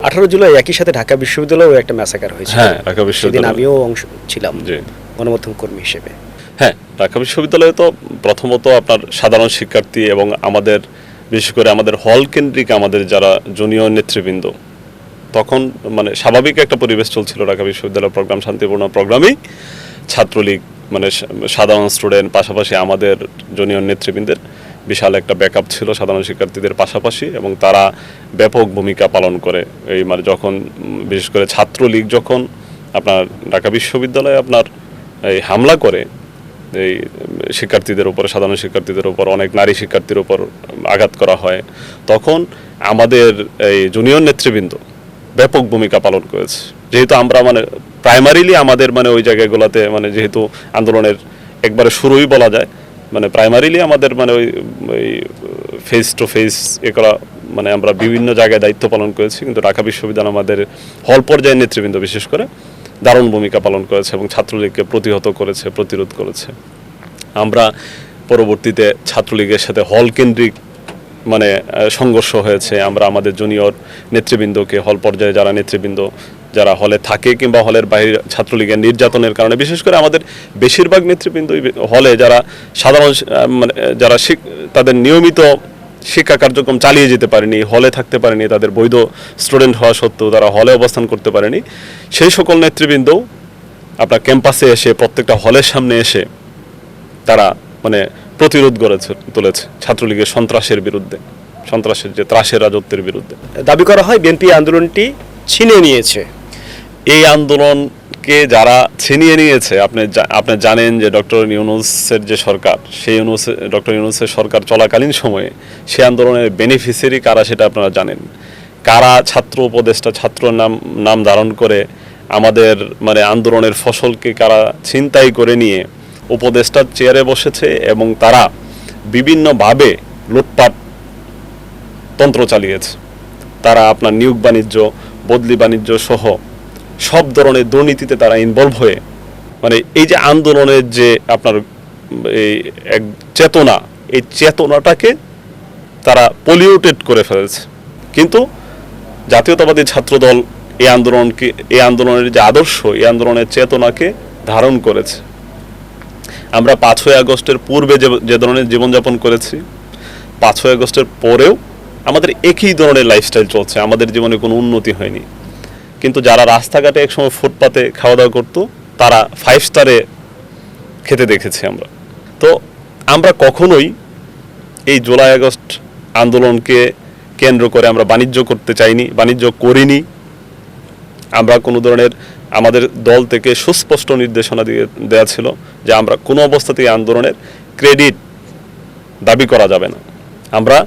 18 জুলাই একই সাথে ঢাকা বিশ্ববিদ্যালয়েও একটা ম্যাসাকার হয়েছে। হ্যাঁ, ঢাকা বিশ্ববিদ্যালয়ে আমিও অংশ ছিলাম গণমাধ্যম কর্মী হিসেবে। হ্যাঁ, ঢাকা বিশ্ববিদ্যালয়ে তো প্রথমত আপনার সাধারণ শিক্ষার্থী এবং আমাদের বিশেষ করে আমাদের হল কেন্দ্রিক আমাদের যারা জুনিয়র নেতৃবৃন্দ, তখন মানে স্বাভাবিক একটা পরিবেশ চলছিল ঢাকা বিশ্ববিদ্যালয় প্রোগ্রাম, শান্তিপূর্ণ প্রোগ্রামেই ছাত্রলীগ মানে সাধারণ স্টুডেন্ট পাশাপাশি আমাদের জুনিয়র নেতৃবৃন্দের বিশাল একটা ব্যাকআপ ছিল সাধারণ শিক্ষার্থীদের পাশাপাশি, এবং তারা ব্যাপক ভূমিকা পালন করে। এই মানে যখন বিশেষ করে ছাত্রলীগ যখন আপনার ঢাকা বিশ্ববিদ্যালয়ে আপনার এই হামলা করে এই শিক্ষার্থীদের উপর, সাধারণ শিক্ষার্থীদের উপর, অনেক নারী শিক্ষার্থীর উপর আঘাত করা হয়, তখন আমাদের এই জুনিয়র নেতৃবৃন্দ ব্যাপক ভূমিকা পালন করেছে। যেহেতু আমরা মানে প্রাইমারিলি আমাদের মানে ওই জায়গাগুলোতে মানে যেহেতু আন্দোলনের একবারে শুরুই বলা যায়, মানে প্রাইমারিলি আমাদের মানে ওই ফেস টু ফেস এ করা মানে আমরা বিভিন্ন জায়গায় দায়িত্ব পালন করেছি, কিন্তু ঢাকা বিশ্ববিদ্যালয় আমাদের হল পর্যায়ের নেতৃবৃন্দ বিশেষ করে দারুণ ভূমিকা পালন করেছে এবং ছাত্রলীগকে প্রতিহত করেছে, প্রতিরোধ করেছে। আমরা পরবর্তীতে ছাত্রলীগের সাথে হল কেন্দ্রিক মানে সংঘর্ষ হয়েছে। আমরা আমাদের জুনিয়র নেতৃবৃন্দকে হল পর্যায়ে যারা নেতৃবৃন্দ যারা হলে থাকে কিংবা হলের বাইরে ছাত্রলীগের নির্যাতনের কারণে, বিশেষ করে আমাদের বেশিরভাগ নেতৃবৃন্দ হলে যারা সাধারণ মানে যারা তাদের নিয়মিত শিক্ষা কার্যক্রম চালিয়ে যেতে পারেনি, হলে থাকতে পারেনি, তাদের বৈধ স্টুডেন্ট হওয়া সত্ত্বেও তারা হলে অবস্থান করতে পারেনি, সেই সকল নেতৃবৃন্দ আপনার ক্যাম্পাসে এসে প্রত্যেকটা হলের সামনে এসে তারা মানে প্রতিরোধ গড়ে তুলেছে ছাত্রলীগের সন্ত্রাসের বিরুদ্ধে, সন্ত্রাসের যে ত্রাসের রাজত্বের বিরুদ্ধে। দাবি করা হয় বিএনপি আন্দোলনটি ছিনিয়ে নিয়েছে। এই আন্দোলনকে যারা ছিনিয়ে নিয়েছে, আপনি জানেন যে ডক্টর ইউনূসের যে সরকার, সেই ডক্টর ইউনূসের সরকার চলাকালীন সময়ে সেই আন্দোলনের বেনিফিশিয়ারি কারা সেটা আপনারা জানেন। কারা ছাত্র উপদেষ্টা, ছাত্র নাম ধারণ করে আমাদের মানে আন্দোলনের ফসলকে কারা ছিনতাই করে নিয়ে উপদেষ্টার চেয়ারে বসেছে এবং তারা বিভিন্নভাবে লুটপাট তন্ত্র চালিয়েছে। তারা আপনার নিয়োগ বাণিজ্য, বদলি বাণিজ্য সহ সব ধরনের দুর্নীতিতে তারা ইনভলভ হয়ে মানে এই যে আন্দোলনের যে আপনার এই এক চেতনা, এই চেতনাটাকে তারা পলিউটেড করে ফেলেছে। কিন্তু জাতীয়তাবাদী ছাত্রদল এই আন্দোলনের যে আদর্শ, এই আন্দোলনের চেতনাকে ধারণ করেছে। আমরা 5ই আগস্টের পূর্বে যে ধরনের জীবনযাপন করেছি, 5ই আগস্টের পরেও আমাদের একই ধরনের লাইফস্টাইল চলছে, আমাদের জীবনে কোনো উন্নতি হয়নি। কিন্তু যারা রাস্তাঘাটে একসময় ফুটপাতে খাওয়া দাওয়া করতো, তারা 5 স্টারে খেতে দেখেছি আমরা। তো আমরা কখনোই এই জুলাই আগস্ট আন্দোলনকে কেন্দ্র করে আমরা বাণিজ্য করতে চাইনি, বাণিজ্য করিনি। আমরা কোনো ধরনের আমাদের দল থেকে সুস্পষ্ট নির্দেশনা দেওয়া ছিল যে আমরা কোনো অবস্থাতেই আন্দোলনের ক্রেডিট দাবি করা যাবে না। আমরা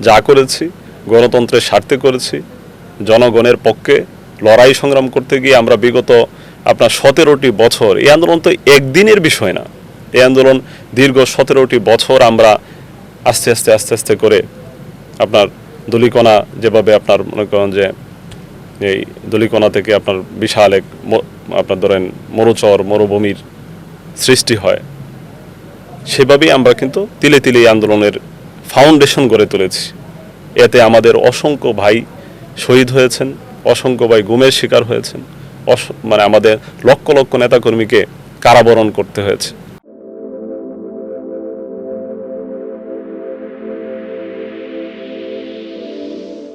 যা করেছি গণতন্ত্রের স্বার্থে করেছি, জনগণের পক্ষে লড়াই সংগ্রাম করতে গিয়ে আমরা বিগত আপনার 17টি বছর, এই আন্দোলন তো একদিনের বিষয় না, এই আন্দোলন দীর্ঘ 17টি বছর আমরা আস্তে আস্তে করে আপনার ধূলিকণা যেভাবে আপনার মনে করেন যে এই ধূলিকণা থেকে আপনার বিশাল এক আপনার ধরেন মরুভূমির সৃষ্টি হয়, সেভাবেই আমরা কিন্তু তিলে তিলে এই আন্দোলনের ফাউন্ডেশন গড়ে তুলেছি। এতে আমাদের অসংখ্য ভাই শহীদ হয়েছেন, অসংখ্য ভাই গুমের শিকার হয়েছেন, মানে আমাদের লক্ষ লক্ষ নেতাকর্মীকে কারাবরণ করতে হয়েছে।